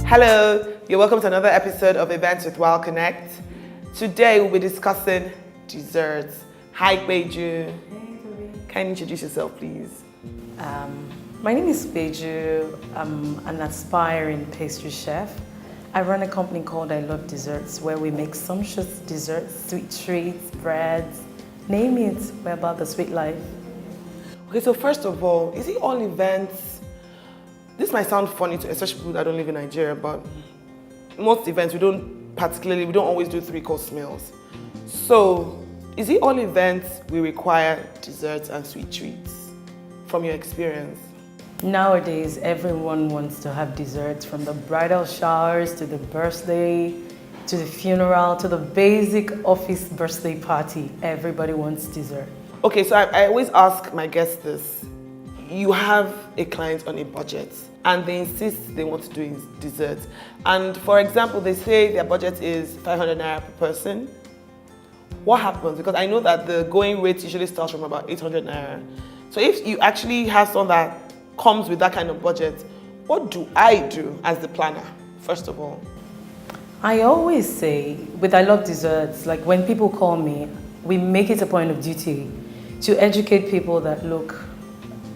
Hello, you're welcome to another episode of Events with WOWConnect. Today we'll be discussing desserts. Hi Peju. Hey Tobi. Can you introduce yourself please? My name is Peju. I'm an aspiring pastry chef. I run a company called Iluvdesserts where we make sumptuous desserts, sweet treats, breads, name it. We're about the sweet life. Okay, so first of all, is it all events? This might sound funny to especially people that don't live in Nigeria, but most events we don't always do 3-course meals. So is it all events we require desserts and sweet treats from your experience? Nowadays, everyone wants to have desserts, from the bridal showers to the birthday, to the funeral, to the basic office birthday party. Everybody wants dessert. Okay, so I always ask my guests this. You have a client on a budget and they insist they want to do desserts. And for example, they say their budget is 500 naira per person. What happens? Because I know that the going rate usually starts from about 800 naira. So if you actually have someone that comes with that kind of budget, what do I do as the planner, first of all? I always say, with Iluvdesserts, like when people call me, we make it a point of duty to educate people that, look,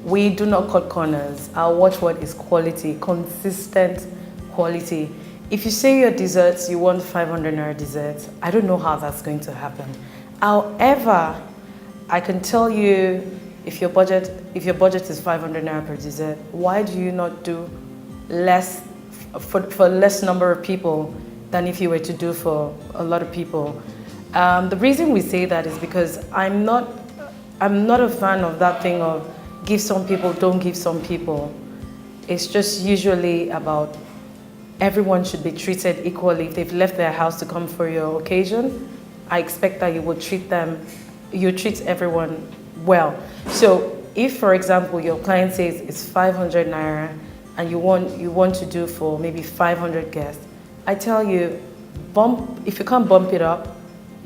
we do not cut corners. Our watchword is quality, consistent quality. If you say your desserts, you want 500 naira desserts, I don't know how that's going to happen. However, I can tell you, if your budget is 500 naira per dessert, why do you not do less for less number of people than if you were to do for a lot of people? The reason we say that is because I'm not a fan of that thing of give some people, don't give some people. It's just usually about everyone should be treated equally. If they've left their house to come for your occasion, I expect that you will treat everyone well. So if, for example, your client says it's 500 naira and you want to do for maybe 500 guests, I tell you, if you can't bump it up,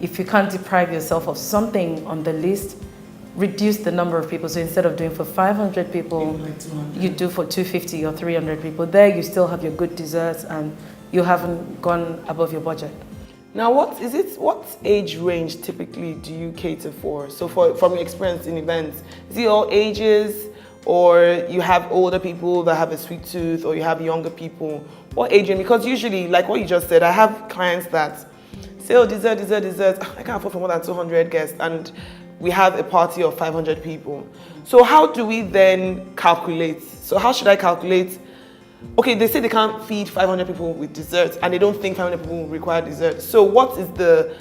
if you can't deprive yourself of something on the list, reduce the number of people. So instead of doing for 500 people, you do for 250 or 300 people. There you still have your good desserts and you haven't gone above your budget. Now, what age range typically do you cater for? So from your experience in events, is it all ages, or you have older people that have a sweet tooth, or you have younger people? What age range? Because usually, like what you just said, I have clients that say, oh, dessert, I can't afford for more than 200 guests, and we have a party of 500 people. So how do we then calculate? So how should I calculate? Okay, they say they can't feed 500 people with desserts and they don't think 500 people will require dessert. So what is the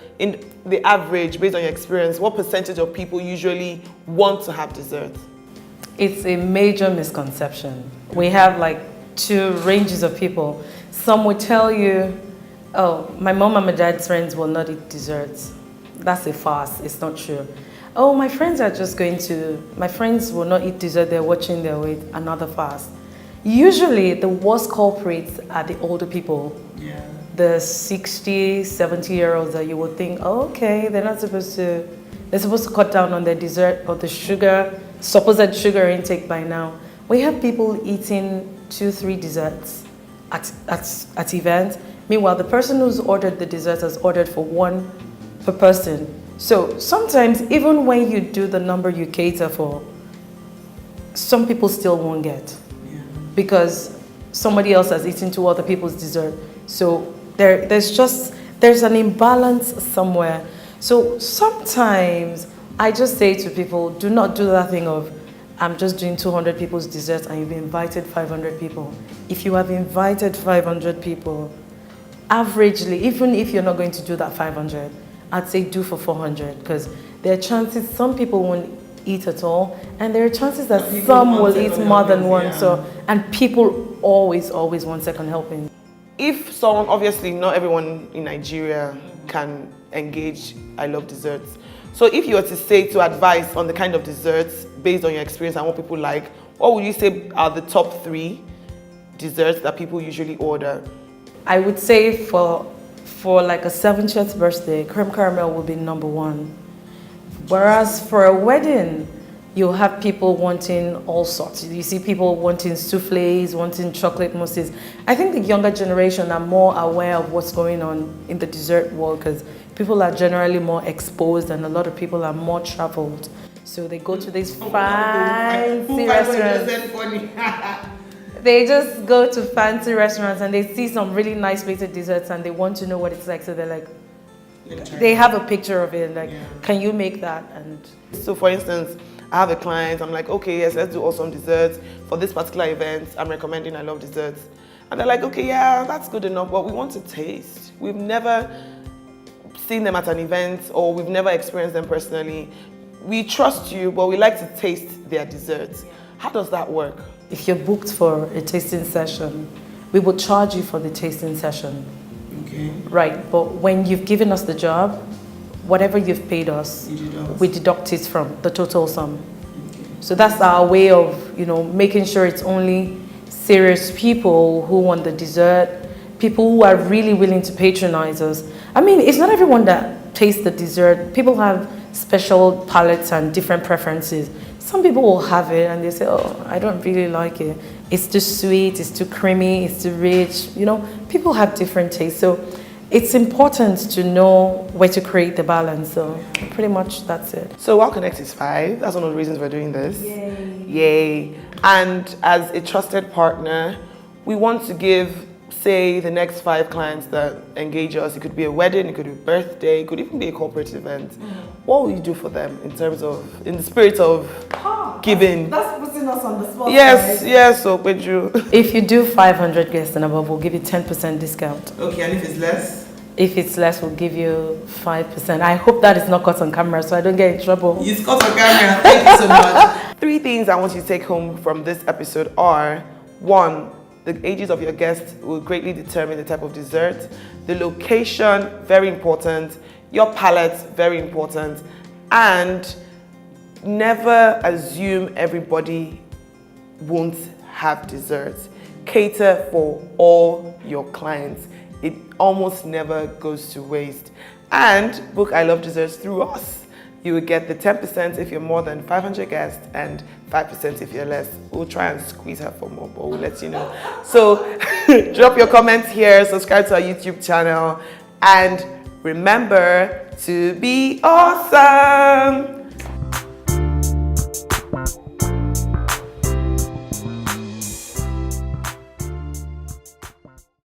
average, based on your experience, what percentage of people usually want to have dessert? It's a major misconception. We have like two ranges of people. Some will tell you, oh, my mom and my dad's friends will not eat desserts. That's a farce, it's not true. Oh, my friends will not eat dessert, they're watching their weight, another farce. Usually, the worst culprits are the older people. Yeah. The 60, 70-year-olds that you would think, oh, okay, they're supposed to cut down on their dessert or the sugar, supposed sugar intake by now. We have people eating 2-3 desserts at events. Meanwhile, the person who's ordered the desserts has ordered for 1 per person. So sometimes, even when you do the number you cater for, some people still won't get. Because somebody else has eaten 2 other people's dessert. So there's an imbalance somewhere. So sometimes I just say to people, do not do that thing of, I'm just doing 200 people's desserts and you've invited 500 people. If you have invited 500 people, averagely, even if you're not going to do that 500, I'd say do for 400, because there are chances some people won't eat at all, and there are chances that some will eat more than one. Yeah. So, and people always want second helping. If someone, obviously not everyone in Nigeria can engage Iluvdesserts. So if you were to advise on the kind of desserts based on your experience and what people like, what would you say are the top 3 desserts that people usually order? I would say for like a 70th birthday, creme caramel would be number 1. Whereas for a wedding, you'll have people wanting all sorts. You see people wanting soufflés, wanting chocolate mousses. I think the younger generation are more aware of what's going on in the dessert world because people are generally more exposed and a lot of people are more traveled. So they go to these fancy restaurants. They just go to fancy restaurants and they see some really nice plated desserts and they want to know what it's like. So they're like, they have a picture of it, like, can you make that? And so for instance, I have a client, I'm like, okay, yes, let's do awesome desserts. For this particular event, I'm recommending I Love Desserts. And they're like, okay, yeah, that's good enough, but we want to taste. We've never seen them at an event or we've never experienced them personally. We trust you, but we like to taste their desserts. How does that work? If you're booked for a tasting session, we will charge you for the tasting session. Okay. Right, but when you've given us the job, whatever you've paid us, we deduct it from the total sum. Okay. So that's our way of, making sure it's only serious people who want the dessert, people who are really willing to patronize us. I mean, it's not everyone that tastes the dessert. People have special palates and different preferences. Some people will have it and they say, oh, I don't really like it. It's too sweet, it's too creamy, it's too rich. People have different tastes. So it's important to know where to create the balance. So pretty much that's it. So WOWConnect is 5. That's one of the reasons we're doing this. Yay. And as a trusted partner, we want to give, say, the next 5 clients that engage us. It could be a wedding, it could be a birthday, it could even be a corporate event. What will you do for them in the spirit of giving? That's putting us on the spot. Yes, so Peju. If you do 500 guests and above, we'll give you 10% discount. Okay, and if it's less? If it's less, we'll give you 5%. I hope that is not caught on camera so I don't get in trouble. It's caught on camera. Thank you so much. 3 things I want you to take home from this episode are: 1, the ages of your guests will greatly determine the type of dessert. The location, very important. Your palate, very important. And never assume everybody won't have desserts. Cater for all your clients. It almost never goes to waste. And book I Love Desserts through us. You will get the 10% if you're more than 500 guests and 5% if you're less. We'll try and squeeze her for more, but we'll let you know. So drop your comments here, subscribe to our YouTube channel, and remember to be awesome.